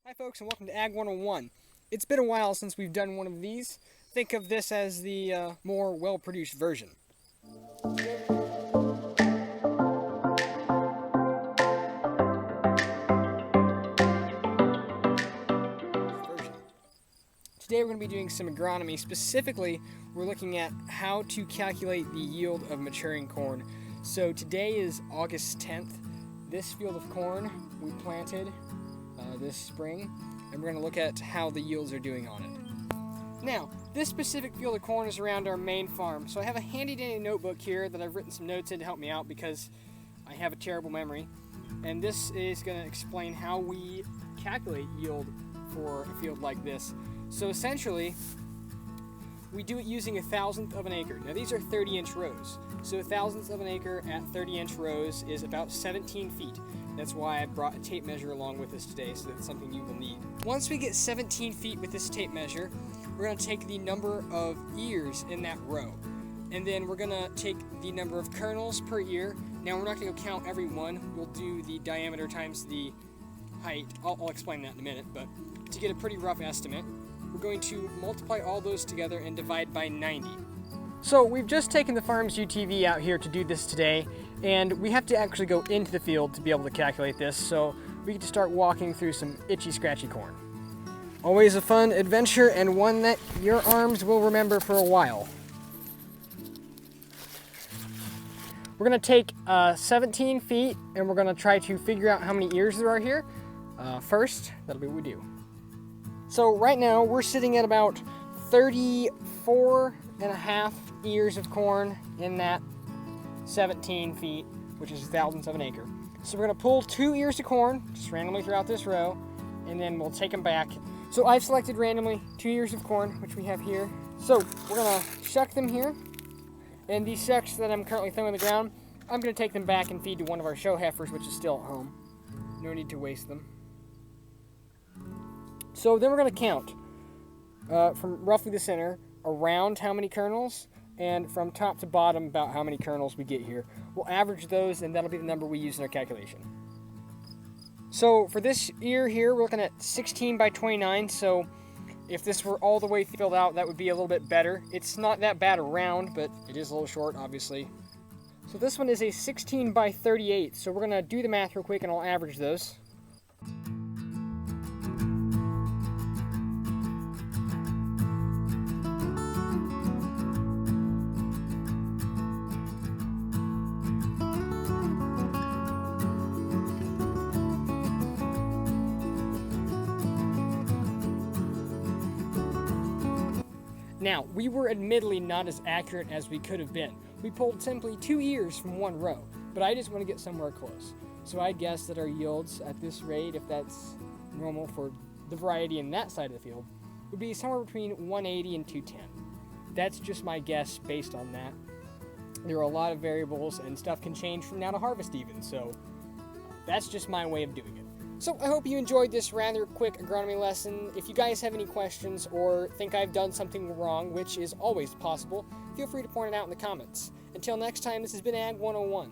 Hi folks, and welcome to Ag 101. It's been a while since we've done one of these. Think of this as the more well-produced version. Today we're going to be doing some agronomy. Specifically, we're looking at how to calculate the yield of maturing corn. So today is August 10th. This field of corn we planted this spring, and we're going to look at how the yields are doing on it. Now, this specific field of corn is around our main farm, so I have a handy-dandy notebook here that I've written some notes in to help me out because I have a terrible memory, and this is going to explain how we calculate yield for a field like this. So essentially, we do it using 1/1000th of an acre. Now these are 30-inch rows, so 1/1000th of an acre at 30-inch rows is about 17 feet. That's why I brought a tape measure along with us today, so that's something you will need. Once we get 17 feet with this tape measure, we're going to take the number of ears in that row, and then we're going to take the number of kernels per ear. Now we're not going to count every one. We'll do the diameter times the height. I'll explain that in a minute, but to get a pretty rough estimate, we're going to multiply all those together and divide by 90. So we've just taken the farm's UTV out here to do this today, and we have to actually go into the field to be able to calculate this, so we get to start walking through some itchy, scratchy corn. Always a fun adventure, and one that your arms will remember for a while. We're going to take 17 feet, and we're going to try to figure out how many ears there are here. First, that'll be what we do. So right now, we're sitting at about 34.5 ears of corn in that 17 feet, which is 1/1000th of an acre. So we're going to pull 2 ears of corn, just randomly throughout this row, and then we'll take them back. So I've selected randomly 2 ears of corn, which we have here. So we're going to shuck them here, and these shucks that I'm currently throwing on the ground, I'm going to take them back and feed to one of our show heifers, which is still at home. No need to waste them. So then we're going to count from roughly the center around how many kernels, and from top to bottom about how many kernels we get here. We'll average those, and that'll be the number we use in our calculation. So for this ear here, we're looking at 16 by 29, so if this were all the way filled out, that would be a little bit better. It's not that bad around, but it is a little short, obviously. So this one is a 16 by 38, so we're going to do the math real quick, and I'll average those. Now, we were admittedly not as accurate as we could have been. We pulled simply 2 ears from one row, but I just want to get somewhere close. So I guess that our yields at this rate, if that's normal for the variety in that side of the field, would be somewhere between 180 and 210. That's just my guess based on that. There are a lot of variables, and stuff can change from now to harvest even, so that's just my way of doing it. So I hope you enjoyed this rather quick agronomy lesson. If you guys have any questions or think I've done something wrong, which is always possible, feel free to point it out in the comments. Until next time, this has been Ag 101.